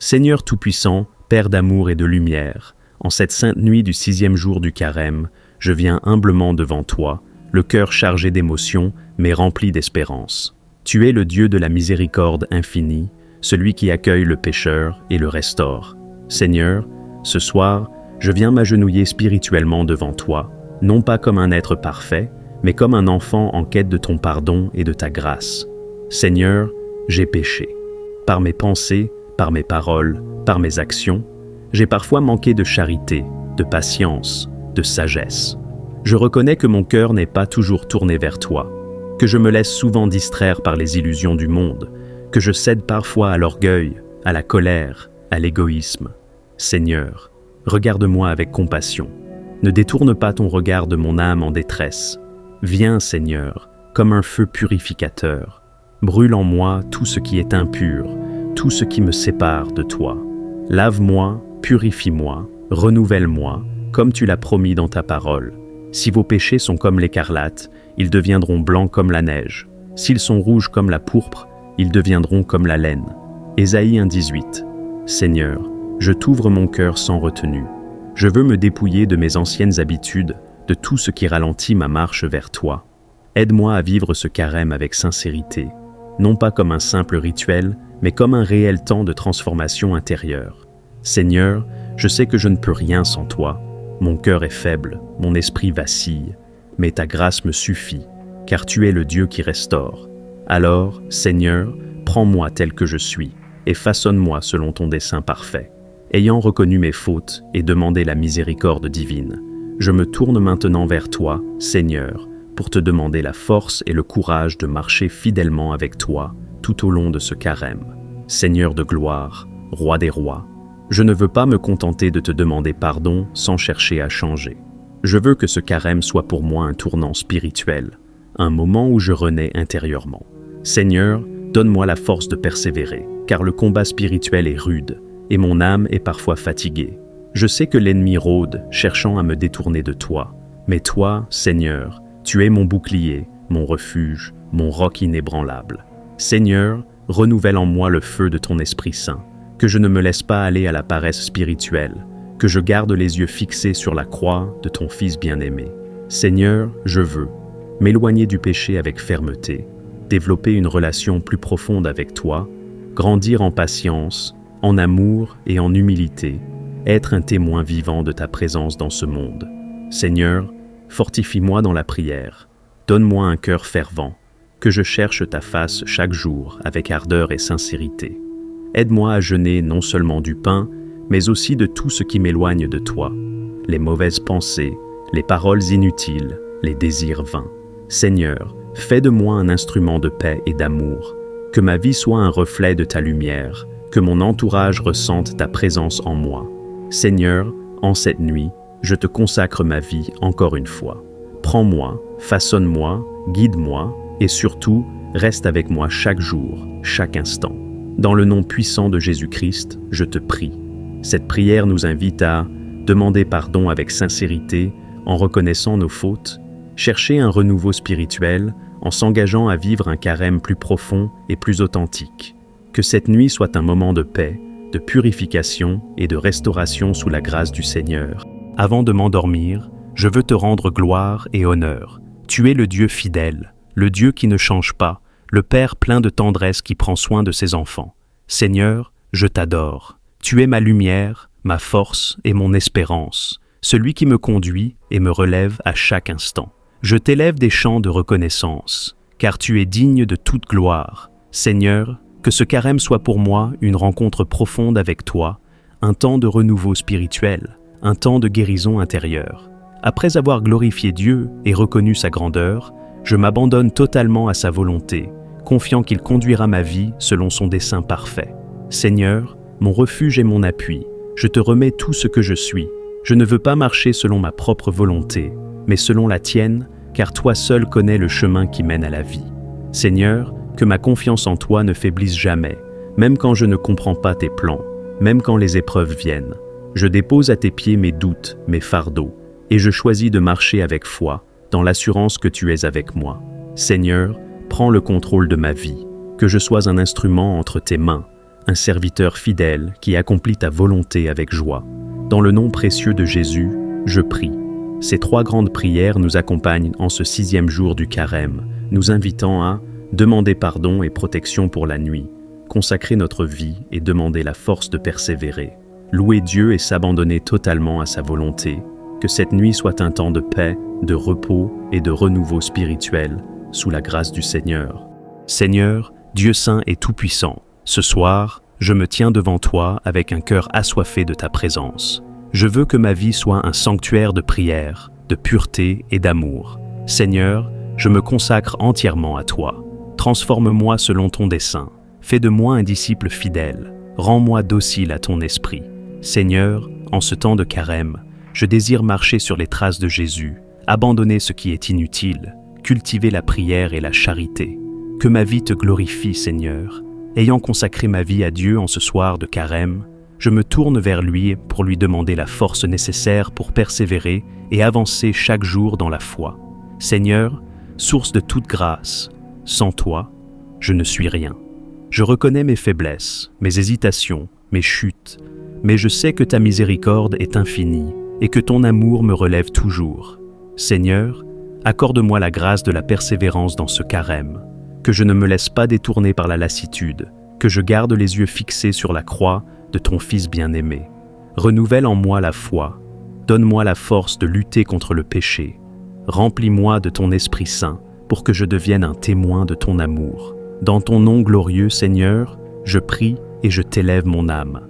Seigneur Tout-Puissant, Père d'amour et de lumière, en cette sainte nuit du 6e jour du Carême, je viens humblement devant toi, le cœur chargé d'émotions, mais rempli d'espérance. Tu es le Dieu de la miséricorde infinie, celui qui accueille le pécheur et le restaure. Seigneur, ce soir, je viens m'agenouiller spirituellement devant toi, non pas comme un être parfait, mais comme un enfant en quête de ton pardon et de ta grâce. Seigneur, j'ai péché. Par mes pensées, par mes paroles, par mes actions, j'ai parfois manqué de charité, de patience, de sagesse. Je reconnais que mon cœur n'est pas toujours tourné vers toi, que je me laisse souvent distraire par les illusions du monde, que je cède parfois à l'orgueil, à la colère, à l'égoïsme. Seigneur, regarde-moi avec compassion. Ne détourne pas ton regard de mon âme en détresse. Viens, Seigneur, comme un feu purificateur. Brûle en moi tout ce qui est impur, tout ce qui me sépare de toi. Lave-moi, purifie-moi, renouvelle-moi, comme tu l'as promis dans ta parole. Si vos péchés sont comme l'écarlate, ils deviendront blancs comme la neige. S'ils sont rouges comme la pourpre, ils deviendront comme la laine. Ésaïe 1,18. Seigneur, je t'ouvre mon cœur sans retenue. Je veux me dépouiller de mes anciennes habitudes, de tout ce qui ralentit ma marche vers toi. Aide-moi à vivre ce carême avec sincérité, non pas comme un simple rituel, mais comme un réel temps de transformation intérieure. Seigneur, je sais que je ne peux rien sans toi. Mon cœur est faible, mon esprit vacille, mais ta grâce me suffit, car tu es le Dieu qui restaure. Alors, Seigneur, prends-moi tel que je suis, et façonne-moi selon ton dessein parfait. Ayant reconnu mes fautes et demandé la miséricorde divine, je me tourne maintenant vers toi, Seigneur, pour te demander la force et le courage de marcher fidèlement avec toi tout au long de ce carême. Seigneur de gloire, Roi des rois, je ne veux pas me contenter de te demander pardon sans chercher à changer. Je veux que ce carême soit pour moi un tournant spirituel, un moment où je renais intérieurement. Seigneur, donne-moi la force de persévérer, car le combat spirituel est rude et mon âme est parfois fatiguée. Je sais que l'ennemi rôde, cherchant à me détourner de toi. Mais toi, Seigneur, tu es mon bouclier, mon refuge, mon roc inébranlable. Seigneur, renouvelle en moi le feu de ton Esprit Saint, que je ne me laisse pas aller à la paresse spirituelle, que je garde les yeux fixés sur la croix de ton Fils bien-aimé. Seigneur, je veux m'éloigner du péché avec fermeté, développer une relation plus profonde avec toi, grandir en patience, en amour et en humilité, être un témoin vivant de ta présence dans ce monde. Seigneur, fortifie-moi dans la prière, donne-moi un cœur fervent, que je cherche ta face chaque jour avec ardeur et sincérité. Aide-moi à jeûner non seulement du pain, mais aussi de tout ce qui m'éloigne de toi, les mauvaises pensées, les paroles inutiles, les désirs vains. Seigneur, fais de moi un instrument de paix et d'amour, que ma vie soit un reflet de ta lumière, que mon entourage ressente ta présence en moi. Seigneur, en cette nuit, je te consacre ma vie encore une fois. Prends-moi, façonne-moi, guide-moi, et surtout, reste avec moi chaque jour, chaque instant. Dans le nom puissant de Jésus-Christ, je te prie. Cette prière nous invite à demander pardon avec sincérité, en reconnaissant nos fautes, chercher un renouveau spirituel, en s'engageant à vivre un carême plus profond et plus authentique. Que cette nuit soit un moment de paix, de purification et de restauration sous la grâce du Seigneur. Avant de m'endormir, je veux te rendre gloire et honneur. Tu es le Dieu fidèle, le Dieu qui ne change pas, le Père plein de tendresse qui prend soin de ses enfants. Seigneur, je t'adore. Tu es ma lumière, ma force et mon espérance, celui qui me conduit et me relève à chaque instant. Je t'élève des chants de reconnaissance, car tu es digne de toute gloire. Seigneur, que ce carême soit pour moi une rencontre profonde avec toi, un temps de renouveau spirituel, un temps de guérison intérieure. Après avoir glorifié Dieu et reconnu sa grandeur, je m'abandonne totalement à sa volonté, confiant qu'il conduira ma vie selon son dessein parfait. Seigneur, mon refuge et mon appui, je te remets tout ce que je suis. Je ne veux pas marcher selon ma propre volonté, mais selon la tienne, car toi seul connais le chemin qui mène à la vie. Seigneur, que ma confiance en toi ne faiblisse jamais, même quand je ne comprends pas tes plans, même quand les épreuves viennent. Je dépose à tes pieds mes doutes, mes fardeaux, et je choisis de marcher avec foi, dans l'assurance que tu es avec moi. Seigneur, prends le contrôle de ma vie, que je sois un instrument entre tes mains, un serviteur fidèle qui accomplit ta volonté avec joie. Dans le nom précieux de Jésus, je prie. Ces 3 grandes prières nous accompagnent en ce 6e jour du carême, nous invitant à demander pardon et protection pour la nuit, consacrer notre vie et demander la force de persévérer, louer Dieu et s'abandonner totalement à sa volonté, que cette nuit soit un temps de paix, de repos et de renouveau spirituel, sous la grâce du Seigneur. Seigneur, Dieu saint et tout-puissant, ce soir, je me tiens devant toi avec un cœur assoiffé de ta présence. Je veux que ma vie soit un sanctuaire de prière, de pureté et d'amour. Seigneur, je me consacre entièrement à toi. Transforme-moi selon ton dessein. Fais de moi un disciple fidèle. Rends-moi docile à ton esprit. Seigneur, en ce temps de carême, je désire marcher sur les traces de Jésus, abandonner ce qui est inutile, cultiver la prière et la charité. Que ma vie te glorifie, Seigneur. Ayant consacré ma vie à Dieu en ce soir de carême, je me tourne vers lui pour lui demander la force nécessaire pour persévérer et avancer chaque jour dans la foi. Seigneur, source de toute grâce, sans toi, je ne suis rien. Je reconnais mes faiblesses, mes hésitations, mes chutes, mais je sais que ta miséricorde est infinie et que ton amour me relève toujours. Seigneur, accorde-moi la grâce de la persévérance dans ce carême, que je ne me laisse pas détourner par la lassitude, que je garde les yeux fixés sur la croix de ton Fils bien-aimé. Renouvelle en moi la foi, donne-moi la force de lutter contre le péché. Remplis-moi de ton Esprit Saint pour que je devienne un témoin de ton amour. Dans ton nom glorieux, Seigneur, je prie et je t'élève mon âme.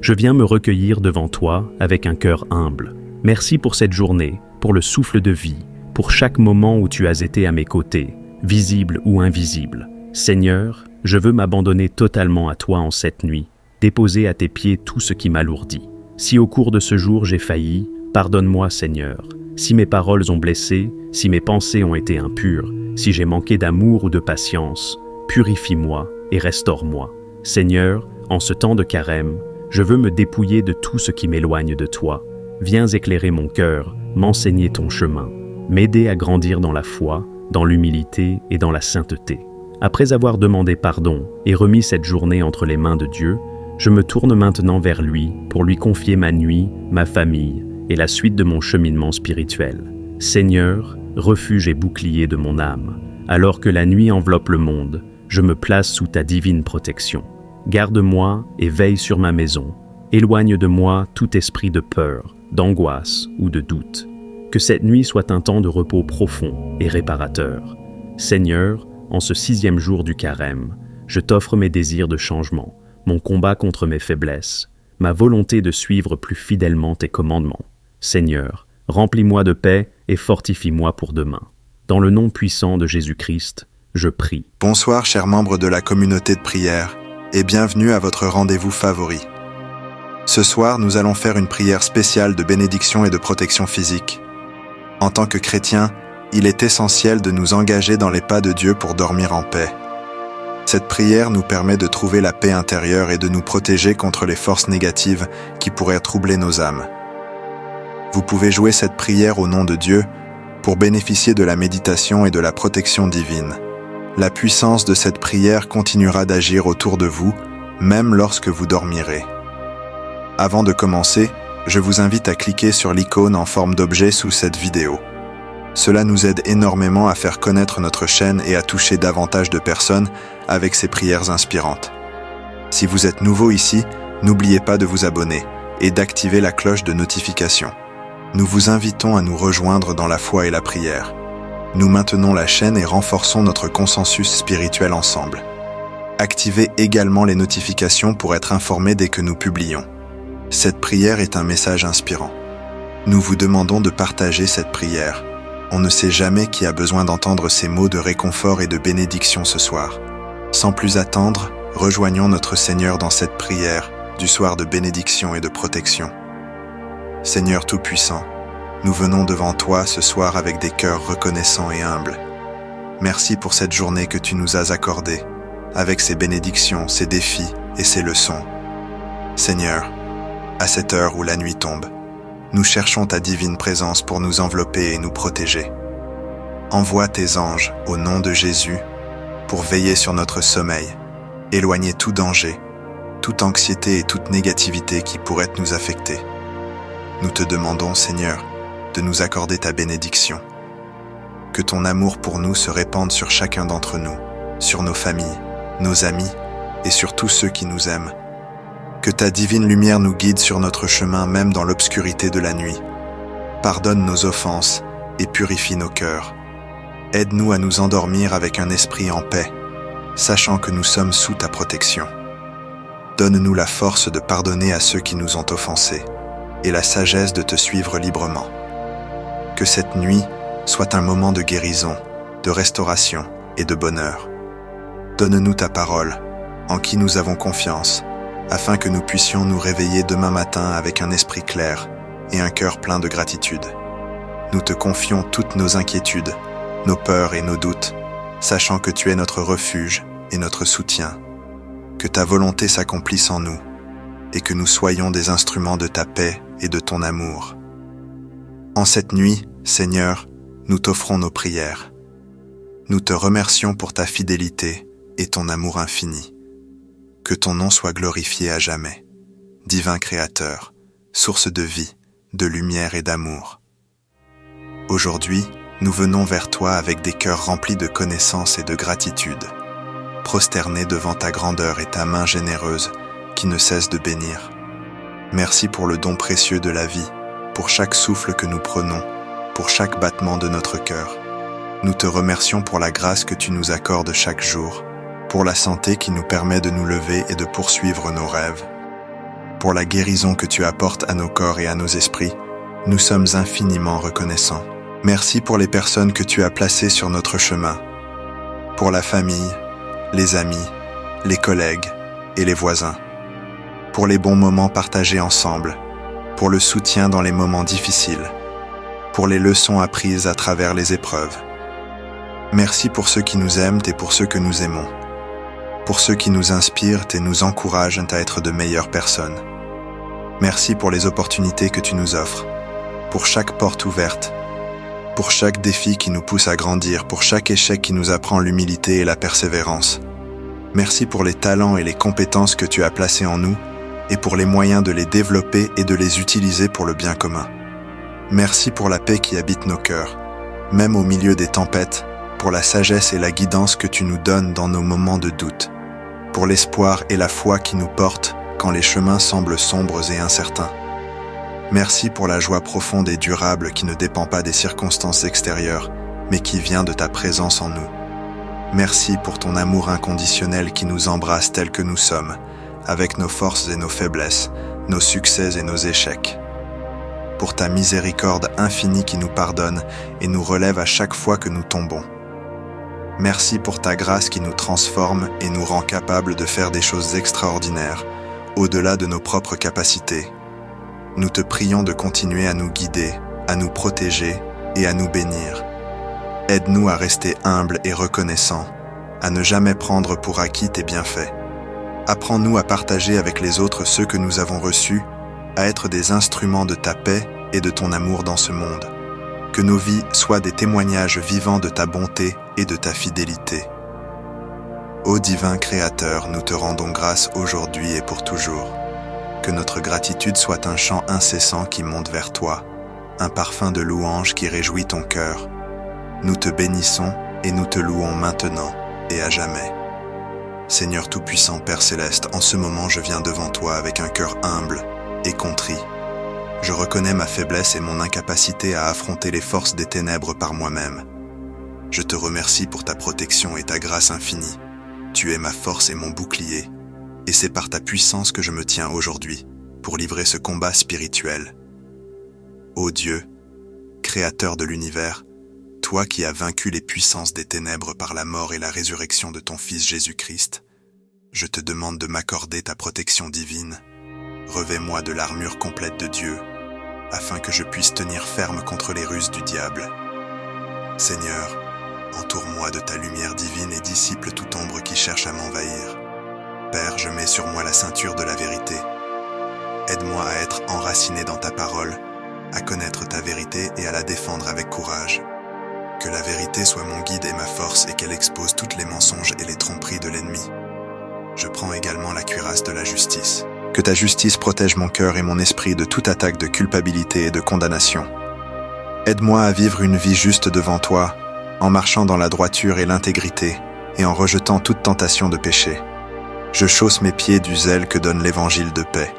Je viens me recueillir devant toi avec un cœur humble. Merci pour cette journée, pour le souffle de vie, pour chaque moment où tu as été à mes côtés, visible ou invisible. Seigneur, je veux m'abandonner totalement à toi en cette nuit, déposer à tes pieds tout ce qui m'alourdit. Si au cours de ce jour j'ai failli, pardonne-moi, Seigneur. Si mes paroles ont blessé, si mes pensées ont été impures, si j'ai manqué d'amour ou de patience, purifie-moi et restaure-moi. Seigneur, en ce temps de carême, je veux me dépouiller de tout ce qui m'éloigne de toi. Viens éclairer mon cœur, m'enseigner ton chemin, m'aider à grandir dans la foi, dans l'humilité et dans la sainteté. Après avoir demandé pardon et remis cette journée entre les mains de Dieu, je me tourne maintenant vers lui pour lui confier ma nuit, ma famille et la suite de mon cheminement spirituel. Seigneur, refuge et bouclier de mon âme, alors que la nuit enveloppe le monde, je me place sous ta divine protection. Garde-moi et veille sur ma maison. Éloigne de moi tout esprit de peur, d'angoisse ou de doute. Que cette nuit soit un temps de repos profond et réparateur. Seigneur, en ce 6e jour du carême, je t'offre mes désirs de changement, mon combat contre mes faiblesses, ma volonté de suivre plus fidèlement tes commandements. Seigneur, remplis-moi de paix et fortifie-moi pour demain. Dans le nom puissant de Jésus-Christ, je prie. Bonsoir, chers membres de la communauté de prière, et bienvenue à votre rendez-vous favori. Ce soir, nous allons faire une prière spéciale de bénédiction et de protection physique. En tant que chrétiens, il est essentiel de nous engager dans les pas de Dieu pour dormir en paix. Cette prière nous permet de trouver la paix intérieure et de nous protéger contre les forces négatives qui pourraient troubler nos âmes. Vous pouvez jouer cette prière au nom de Dieu pour bénéficier de la méditation et de la protection divine. La puissance de cette prière continuera d'agir autour de vous, même lorsque vous dormirez. Avant de commencer, je vous invite à cliquer sur l'icône en forme d'objet sous cette vidéo. Cela nous aide énormément à faire connaître notre chaîne et à toucher davantage de personnes avec ces prières inspirantes. Si vous êtes nouveau ici, n'oubliez pas de vous abonner et d'activer la cloche de notification. Nous vous invitons à nous rejoindre dans la foi et la prière. Nous maintenons la chaîne et renforçons notre consensus spirituel ensemble. Activez également les notifications pour être informés dès que nous publions. Cette prière est un message inspirant. Nous vous demandons de partager cette prière. On ne sait jamais qui a besoin d'entendre ces mots de réconfort et de bénédiction ce soir. Sans plus attendre, rejoignons notre Seigneur dans cette prière du soir de bénédiction et de protection. Seigneur Tout-Puissant, nous venons devant toi ce soir avec des cœurs reconnaissants et humbles. Merci pour cette journée que tu nous as accordée, avec ses bénédictions, ses défis et ses leçons. Seigneur, à cette heure où la nuit tombe, nous cherchons ta divine présence pour nous envelopper et nous protéger. Envoie tes anges, au nom de Jésus, pour veiller sur notre sommeil, éloigner tout danger, toute anxiété et toute négativité qui pourrait nous affecter. Nous te demandons, Seigneur, de nous accorder ta bénédiction. Que ton amour pour nous se répande sur chacun d'entre nous, sur nos familles, nos amis et sur tous ceux qui nous aiment. Que ta divine lumière nous guide sur notre chemin même dans l'obscurité de la nuit. Pardonne nos offenses et purifie nos cœurs. Aide-nous à nous endormir avec un esprit en paix, sachant que nous sommes sous ta protection. Donne-nous la force de pardonner à ceux qui nous ont offensés et la sagesse de te suivre librement. Que cette nuit soit un moment de guérison, de restauration et de bonheur. Donne-nous ta parole, en qui nous avons confiance, afin que nous puissions nous réveiller demain matin avec un esprit clair et un cœur plein de gratitude. Nous te confions toutes nos inquiétudes, nos peurs et nos doutes, sachant que tu es notre refuge et notre soutien. Que ta volonté s'accomplisse en nous, et que nous soyons des instruments de ta paix et de ton amour. En cette nuit, Seigneur, nous t'offrons nos prières. Nous te remercions pour ta fidélité et ton amour infini. Que ton nom soit glorifié à jamais. Divin Créateur, source de vie, de lumière et d'amour. Aujourd'hui, nous venons vers toi avec des cœurs remplis de connaissance et de gratitude, prosternés devant ta grandeur et ta main généreuse qui ne cesse de bénir. Merci pour le don précieux de la vie, pour chaque souffle que nous prenons, pour chaque battement de notre cœur. Nous te remercions pour la grâce que tu nous accordes chaque jour, pour la santé qui nous permet de nous lever et de poursuivre nos rêves. Pour la guérison que tu apportes à nos corps et à nos esprits, nous sommes infiniment reconnaissants. Merci pour les personnes que tu as placées sur notre chemin, pour la famille, les amis, les collègues et les voisins, pour les bons moments partagés ensemble, pour le soutien dans les moments difficiles, pour les leçons apprises à travers les épreuves. Merci pour ceux qui nous aiment et pour ceux que nous aimons, pour ceux qui nous inspirent et nous encouragent à être de meilleures personnes. Merci pour les opportunités que tu nous offres, pour chaque porte ouverte, pour chaque défi qui nous pousse à grandir, pour chaque échec qui nous apprend l'humilité et la persévérance. Merci pour les talents et les compétences que tu as placés en nous et pour les moyens de les développer et de les utiliser pour le bien commun. Merci pour la paix qui habite nos cœurs, même au milieu des tempêtes, pour la sagesse et la guidance que tu nous donnes dans nos moments de doute, pour l'espoir et la foi qui nous portent quand les chemins semblent sombres et incertains. Merci pour la joie profonde et durable qui ne dépend pas des circonstances extérieures, mais qui vient de ta présence en nous. Merci pour ton amour inconditionnel qui nous embrasse tels que nous sommes, avec nos forces et nos faiblesses, nos succès et nos échecs. Pour ta miséricorde infinie qui nous pardonne et nous relève à chaque fois que nous tombons. Merci pour ta grâce qui nous transforme et nous rend capables de faire des choses extraordinaires, au-delà de nos propres capacités. Nous te prions de continuer à nous guider, à nous protéger et à nous bénir. Aide-nous à rester humbles et reconnaissants, à ne jamais prendre pour acquis tes bienfaits. Apprends-nous à partager avec les autres ceux que nous avons reçus, à être des instruments de ta paix et de ton amour dans ce monde. Que nos vies soient des témoignages vivants de ta bonté et de ta fidélité. Ô divin Créateur, nous te rendons grâce aujourd'hui et pour toujours. Que notre gratitude soit un chant incessant qui monte vers toi, un parfum de louange qui réjouit ton cœur. Nous te bénissons et nous te louons maintenant et à jamais. Seigneur Tout-Puissant, Père Céleste, en ce moment je viens devant toi avec un cœur humble et contrit. Je reconnais ma faiblesse et mon incapacité à affronter les forces des ténèbres par moi-même. Je te remercie pour ta protection et ta grâce infinie. Tu es ma force et mon bouclier, et c'est par ta puissance que je me tiens aujourd'hui pour livrer ce combat spirituel. Ô Dieu, Créateur de l'univers, toi qui as vaincu les puissances des ténèbres par la mort et la résurrection de ton Fils Jésus-Christ, je te demande de m'accorder ta protection divine. Revêt-moi de l'armure complète de Dieu, afin que je puisse tenir ferme contre les ruses du diable. Seigneur, entoure-moi de ta lumière divine et dissipe toute ombre qui cherche à m'envahir. Père, je mets sur moi la ceinture de la vérité. Aide-moi à être enraciné dans ta parole, à connaître ta vérité et à la défendre avec courage. Que la vérité soit mon guide et ma force et qu'elle expose toutes les mensonges et les tromperies de l'ennemi. Je prends également la cuirasse de la justice. Que ta justice protège mon cœur et mon esprit de toute attaque de culpabilité et de condamnation. Aide-moi à vivre une vie juste devant toi, en marchant dans la droiture et l'intégrité, et en rejetant toute tentation de péché. Je chausse mes pieds du zèle que donne l'évangile de paix.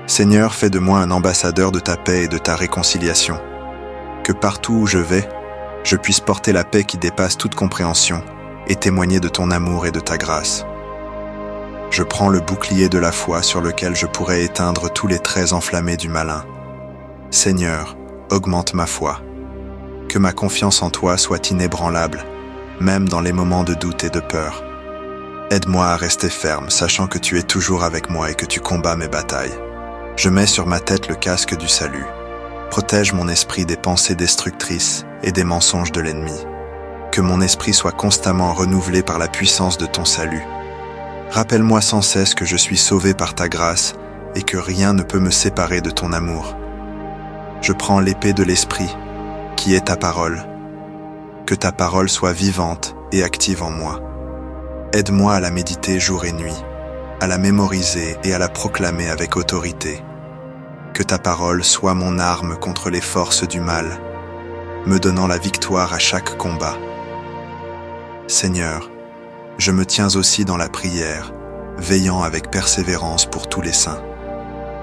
Seigneur, fais de moi un ambassadeur de ta paix et de ta réconciliation. Que partout où je vais, je puisse porter la paix qui dépasse toute compréhension et témoigner de ton amour et de ta grâce. Je prends le bouclier de la foi sur lequel je pourrais éteindre tous les traits enflammés du malin. Seigneur, augmente ma foi. Que ma confiance en toi soit inébranlable, même dans les moments de doute et de peur. Aide-moi à rester ferme, sachant que tu es toujours avec moi et que tu combats mes batailles. Je mets sur ma tête le casque du salut. Protège mon esprit des pensées destructrices et des mensonges de l'ennemi. Que mon esprit soit constamment renouvelé par la puissance de ton salut. Rappelle-moi sans cesse que je suis sauvé par ta grâce et que rien ne peut me séparer de ton amour. Je prends l'épée de l'esprit, qui est ta parole. Que ta parole soit vivante et active en moi. Aide-moi à la méditer jour et nuit, à la mémoriser et à la proclamer avec autorité. Que ta parole soit mon arme contre les forces du mal, me donnant la victoire à chaque combat. Seigneur, je me tiens aussi dans la prière, veillant avec persévérance pour tous les saints.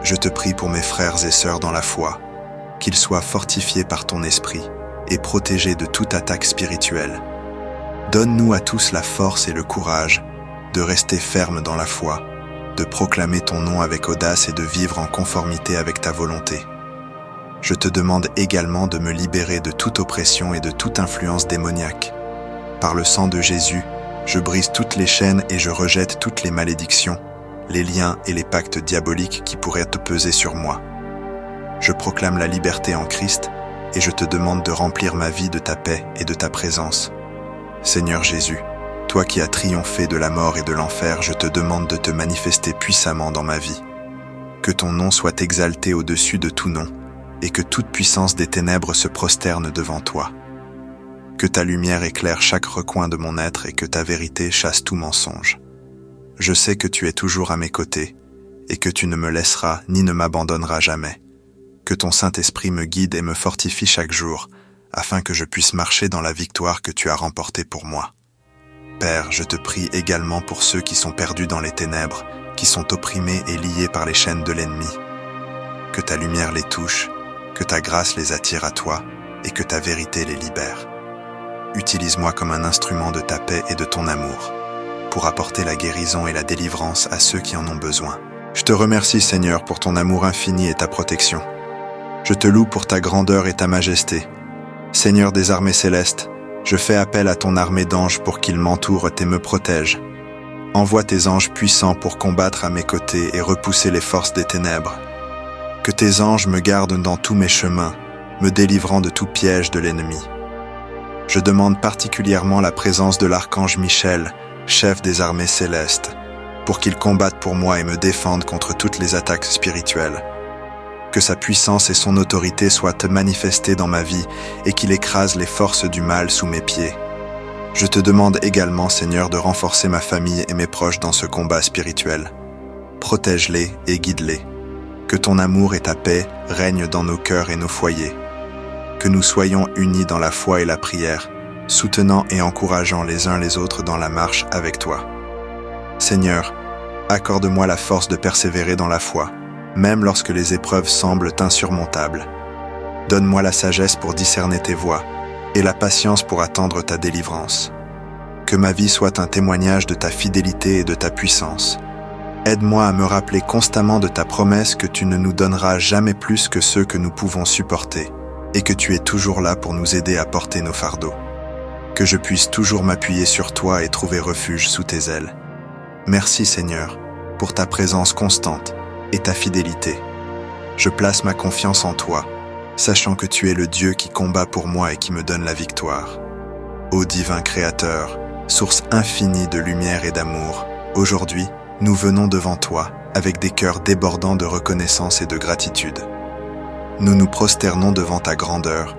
Je te prie pour mes frères et sœurs dans la foi, qu'ils soient fortifiés par ton esprit et protégés de toute attaque spirituelle. Donne-nous à tous la force et le courage de rester fermes dans la foi, de proclamer ton nom avec audace et de vivre en conformité avec ta volonté. Je te demande également de me libérer de toute oppression et de toute influence démoniaque. Par le sang de Jésus, je brise toutes les chaînes et je rejette toutes les malédictions, les liens et les pactes diaboliques qui pourraient te peser sur moi. Je proclame la liberté en Christ et je te demande de remplir ma vie de ta paix et de ta présence. Seigneur Jésus, toi qui as triomphé de la mort et de l'enfer, je te demande de te manifester puissamment dans ma vie. Que ton nom soit exalté au-dessus de tout nom et que toute puissance des ténèbres se prosterne devant toi. Que ta lumière éclaire chaque recoin de mon être et que ta vérité chasse tout mensonge. Je sais que tu es toujours à mes côtés et que tu ne me laisseras ni ne m'abandonneras jamais. Que ton Saint-Esprit me guide et me fortifie chaque jour, afin que je puisse marcher dans la victoire que tu as remportée pour moi. Père, je te prie également pour ceux qui sont perdus dans les ténèbres, qui sont opprimés et liés par les chaînes de l'ennemi. Que ta lumière les touche, que ta grâce les attire à toi et que ta vérité les libère. Utilise-moi comme un instrument de ta paix et de ton amour, pour apporter la guérison et la délivrance à ceux qui en ont besoin. Je te remercie, Seigneur, pour ton amour infini et ta protection. Je te loue pour ta grandeur et ta majesté. Seigneur des armées célestes, je fais appel à ton armée d'anges pour qu'ils m'entourent et me protègent. Envoie tes anges puissants pour combattre à mes côtés et repousser les forces des ténèbres. Que tes anges me gardent dans tous mes chemins, me délivrant de tout piège de l'ennemi. Je demande particulièrement la présence de l'archange Michel, chef des armées célestes, pour qu'il combatte pour moi et me défende contre toutes les attaques spirituelles. Que sa puissance et son autorité soient manifestées dans ma vie et qu'il écrase les forces du mal sous mes pieds. Je te demande également, Seigneur, de renforcer ma famille et mes proches dans ce combat spirituel. Protège-les et guide-les. Que ton amour et ta paix règnent dans nos cœurs et nos foyers. Que nous soyons unis dans la foi et la prière, soutenant et encourageant les uns les autres dans la marche avec toi. Seigneur, accorde-moi la force de persévérer dans la foi, même lorsque les épreuves semblent insurmontables. Donne-moi la sagesse pour discerner tes voies et la patience pour attendre ta délivrance. Que ma vie soit un témoignage de ta fidélité et de ta puissance. Aide-moi à me rappeler constamment de ta promesse que tu ne nous donneras jamais plus que ceux que nous pouvons supporter et que tu es toujours là pour nous aider à porter nos fardeaux. Que je puisse toujours m'appuyer sur toi et trouver refuge sous tes ailes. Merci Seigneur, pour ta présence constante et ta fidélité. Je place ma confiance en toi, sachant que tu es le Dieu qui combat pour moi et qui me donne la victoire. Ô divin Créateur, source infinie de lumière et d'amour, aujourd'hui, nous venons devant toi avec des cœurs débordants de reconnaissance et de gratitude. Nous nous prosternons devant ta grandeur,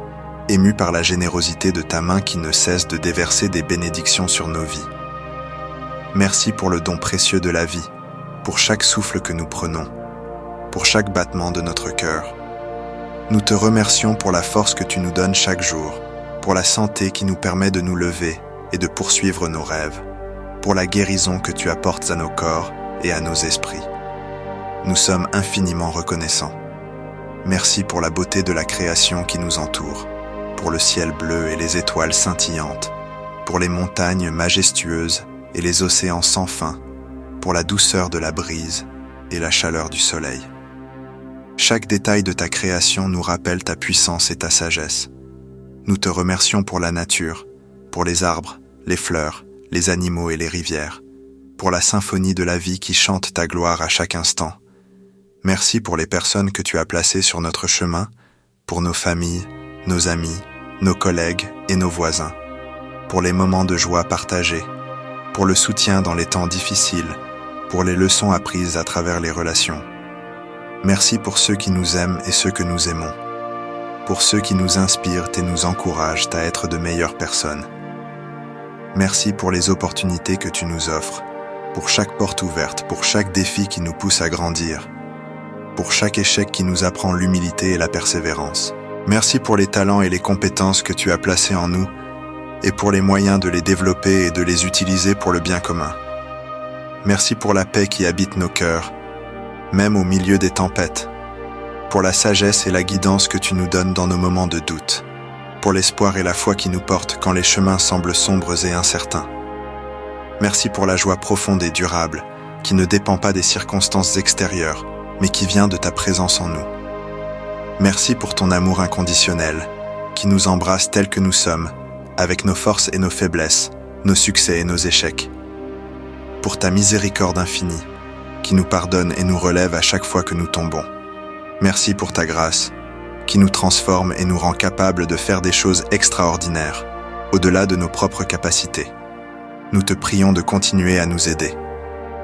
émus par la générosité de ta main qui ne cesse de déverser des bénédictions sur nos vies. Merci pour le don précieux de la vie, pour chaque souffle que nous prenons, pour chaque battement de notre cœur. Nous te remercions pour la force que tu nous donnes chaque jour, pour la santé qui nous permet de nous lever et de poursuivre nos rêves, pour la guérison que tu apportes à nos corps et à nos esprits. Nous sommes infiniment reconnaissants. Merci pour la beauté de la création qui nous entoure, pour le ciel bleu et les étoiles scintillantes, pour les montagnes majestueuses et les océans sans fin, pour la douceur de la brise et la chaleur du soleil. Chaque détail de ta création nous rappelle ta puissance et ta sagesse. Nous te remercions pour la nature, pour les arbres, les fleurs, les animaux et les rivières, pour la symphonie de la vie qui chante ta gloire à chaque instant. Merci pour les personnes que tu as placées sur notre chemin, pour nos familles, nos amis, nos collègues et nos voisins, pour les moments de joie partagés, pour le soutien dans les temps difficiles, pour les leçons apprises à travers les relations. Merci pour ceux qui nous aiment et ceux que nous aimons, pour ceux qui nous inspirent et nous encouragent à être de meilleures personnes. Merci pour les opportunités que tu nous offres, pour chaque porte ouverte, pour chaque défi qui nous pousse à grandir, pour chaque échec qui nous apprend l'humilité et la persévérance. Merci pour les talents et les compétences que tu as placés en nous et pour les moyens de les développer et de les utiliser pour le bien commun. Merci pour la paix qui habite nos cœurs, même au milieu des tempêtes, pour la sagesse et la guidance que tu nous donnes dans nos moments de doute, pour l'espoir et la foi qui nous portent quand les chemins semblent sombres et incertains. Merci pour la joie profonde et durable, qui ne dépend pas des circonstances extérieures, mais qui vient de ta présence en nous. Merci pour ton amour inconditionnel, qui nous embrasse tels que nous sommes, avec nos forces et nos faiblesses, nos succès et nos échecs. Pour ta miséricorde infinie, qui nous pardonne et nous relève à chaque fois que nous tombons. Merci pour ta grâce, qui nous transforme et nous rend capables de faire des choses extraordinaires, au-delà de nos propres capacités. Nous te prions de continuer à nous aider.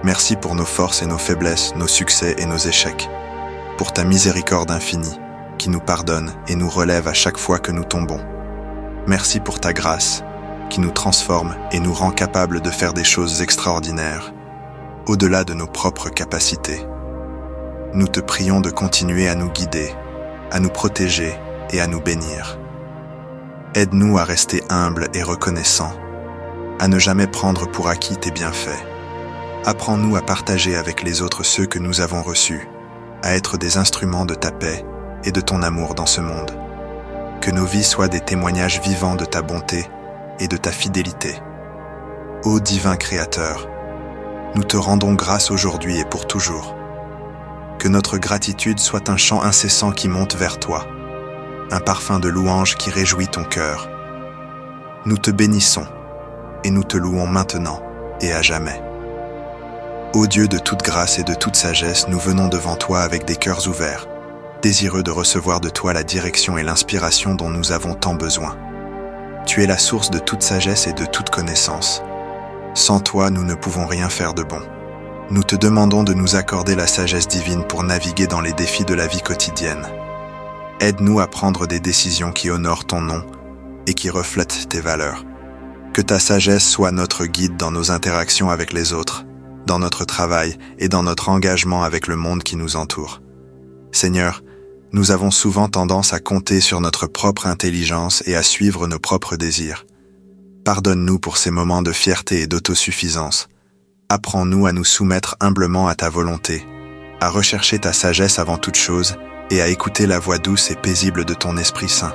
Merci pour nos forces et nos faiblesses, nos succès et nos échecs. Pour ta miséricorde infinie, qui nous pardonne et nous relève à chaque fois que nous tombons. Merci pour ta grâce, qui nous transforme et nous rend capables de faire des choses extraordinaires, au-delà de nos propres capacités. Nous te prions de continuer à nous guider, à nous protéger et à nous bénir. Aide-nous à rester humbles et reconnaissants, à ne jamais prendre pour acquis tes bienfaits. Apprends-nous à partager avec les autres ceux que nous avons reçus, à être des instruments de ta paix et de ton amour dans ce monde. Que nos vies soient des témoignages vivants de ta bonté et de ta fidélité. Ô divin Créateur, nous te rendons grâce aujourd'hui et pour toujours. Que notre gratitude soit un chant incessant qui monte vers toi, un parfum de louange qui réjouit ton cœur. Nous te bénissons et nous te louons maintenant et à jamais. Ô Dieu de toute grâce et de toute sagesse, nous venons devant toi avec des cœurs ouverts, désireux de recevoir de toi la direction et l'inspiration dont nous avons tant besoin. Tu es la source de toute sagesse et de toute connaissance. Sans toi, nous ne pouvons rien faire de bon. Nous te demandons de nous accorder la sagesse divine pour naviguer dans les défis de la vie quotidienne. Aide-nous à prendre des décisions qui honorent ton nom et qui reflètent tes valeurs. Que ta sagesse soit notre guide dans nos interactions avec les autres, dans notre travail et dans notre engagement avec le monde qui nous entoure. Seigneur, nous avons souvent tendance à compter sur notre propre intelligence et à suivre nos propres désirs. Pardonne-nous pour ces moments de fierté et d'autosuffisance. Apprends-nous à nous soumettre humblement à ta volonté, à rechercher ta sagesse avant toute chose et à écouter la voix douce et paisible de ton Esprit Saint.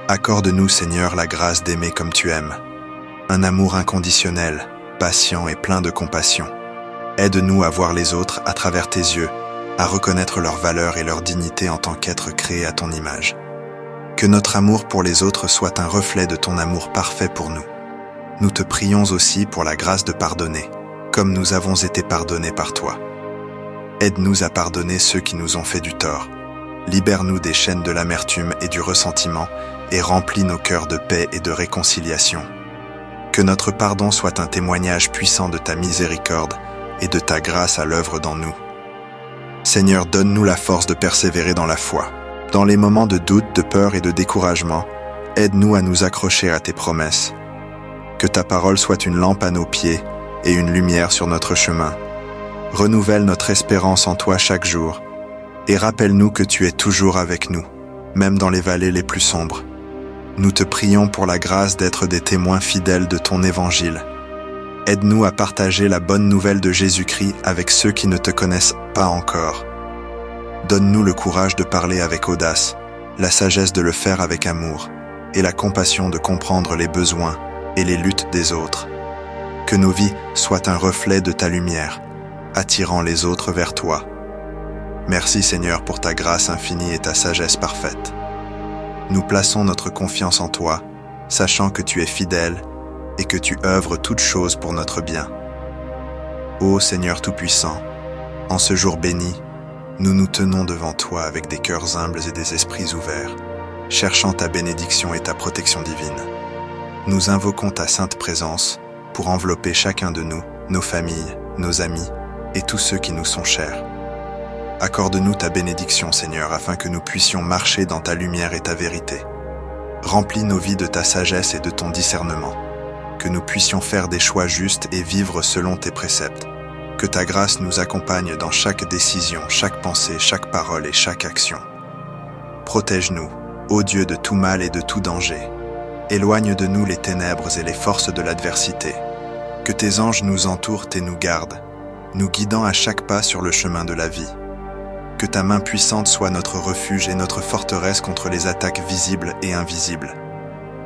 Accorde-nous, Seigneur, la grâce d'aimer comme tu aimes, un amour inconditionnel, patient et plein de compassion. Aide-nous à voir les autres à travers tes yeux, à reconnaître leur valeur et leur dignité en tant qu'être créé à ton image. Que notre amour pour les autres soit un reflet de ton amour parfait pour nous. Nous te prions aussi pour la grâce de pardonner, comme nous avons été pardonnés par toi. Aide-nous à pardonner ceux qui nous ont fait du tort. Libère-nous des chaînes de l'amertume et du ressentiment et remplis nos cœurs de paix et de réconciliation. Que notre pardon soit un témoignage puissant de ta miséricorde et de ta grâce à l'œuvre dans nous. Seigneur, donne-nous la force de persévérer dans la foi. Dans les moments de doute, de peur et de découragement, aide-nous à nous accrocher à tes promesses. Que ta parole soit une lampe à nos pieds et une lumière sur notre chemin. Renouvelle notre espérance en toi chaque jour, et rappelle-nous que tu es toujours avec nous, même dans les vallées les plus sombres. Nous te prions pour la grâce d'être des témoins fidèles de ton évangile. Aide-nous à partager la bonne nouvelle de Jésus-Christ avec ceux qui ne te connaissent pas encore. Donne-nous le courage de parler avec audace, la sagesse de le faire avec amour, et la compassion de comprendre les besoins et les luttes des autres. Que nos vies soient un reflet de ta lumière, attirant les autres vers toi. Merci Seigneur pour ta grâce infinie et ta sagesse parfaite. Nous plaçons notre confiance en toi, sachant que tu es fidèle et que tu œuvres toutes choses pour notre bien. Ô Seigneur Tout-Puissant, en ce jour béni, nous nous tenons devant toi avec des cœurs humbles et des esprits ouverts, cherchant ta bénédiction et ta protection divine. Nous invoquons ta sainte présence pour envelopper chacun de nous, nos familles, nos amis et tous ceux qui nous sont chers. Accorde-nous ta bénédiction, Seigneur, afin que nous puissions marcher dans ta lumière et ta vérité. Remplis nos vies de ta sagesse et de ton discernement, que nous puissions faire des choix justes et vivre selon tes préceptes. Que ta grâce nous accompagne dans chaque décision, chaque pensée, chaque parole et chaque action. Protège-nous, ô Dieu, de tout mal et de tout danger. Éloigne de nous les ténèbres et les forces de l'adversité. Que tes anges nous entourent et nous gardent, nous guidant à chaque pas sur le chemin de la vie. Que ta main puissante soit notre refuge et notre forteresse contre les attaques visibles et invisibles.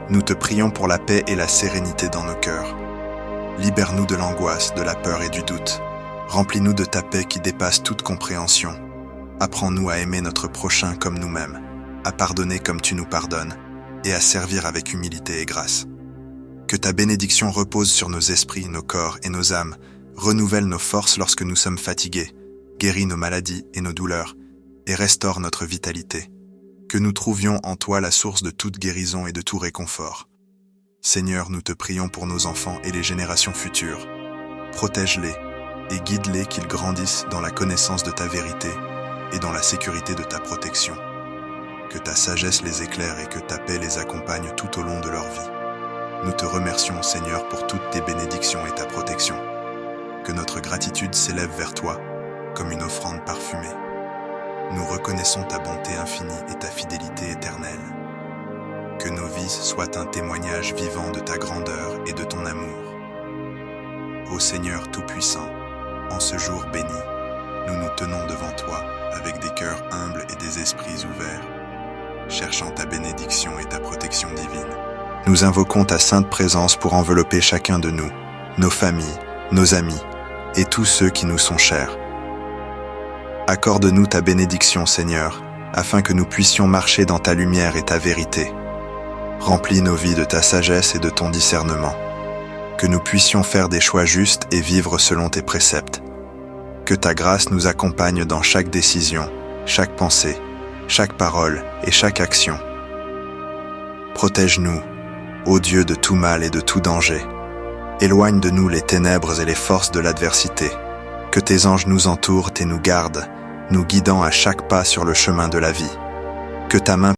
Nous te prions pour la paix et la sérénité dans nos cœurs. Libère-nous de l'angoisse, de la peur et du doute. Remplis-nous de ta paix qui dépasse toute compréhension. Apprends-nous à aimer notre prochain comme nous-mêmes, à pardonner comme tu nous pardonnes, et à servir avec humilité et grâce. Que ta bénédiction repose sur nos esprits, nos corps et nos âmes, renouvelle nos forces lorsque nous sommes fatigués, guéris nos maladies et nos douleurs, et restaure notre vitalité. Que nous trouvions en toi la source de toute guérison et de tout réconfort. Seigneur, nous te prions pour nos enfants et les générations futures. Protège-les et guide-les qu'ils grandissent dans la connaissance de ta vérité et dans la sécurité de ta protection. Que ta sagesse les éclaire et que ta paix les accompagne tout au long de leur vie. Nous te remercions, Seigneur, pour toutes tes bénédictions et ta protection. Que notre gratitude s'élève vers toi comme une offrande parfumée. Nous reconnaissons ta bonté infinie et ta fidélité éternelle. Que nos vies soient un témoignage vivant de ta grandeur et de ton amour. Ô Seigneur Tout-Puissant, en ce jour béni, nous nous tenons devant toi avec des cœurs humbles et des esprits ouverts, cherchant ta bénédiction et ta protection divine. Nous invoquons ta sainte présence pour envelopper chacun de nous, nos familles, nos amis et tous ceux qui nous sont chers. Accorde-nous ta bénédiction, Seigneur, afin que nous puissions marcher dans ta lumière et ta vérité. Remplis nos vies de ta sagesse et de ton discernement. Que nous puissions faire des choix justes et vivre selon tes préceptes. Que ta grâce nous accompagne dans chaque décision, chaque pensée, chaque parole et chaque action. Protège-nous, ô Dieu, de tout mal et de tout danger. Éloigne de nous les ténèbres et les forces de l'adversité. Que tes anges nous entourent et nous gardent, nous guidant à chaque pas sur le chemin de la vie. Que ta main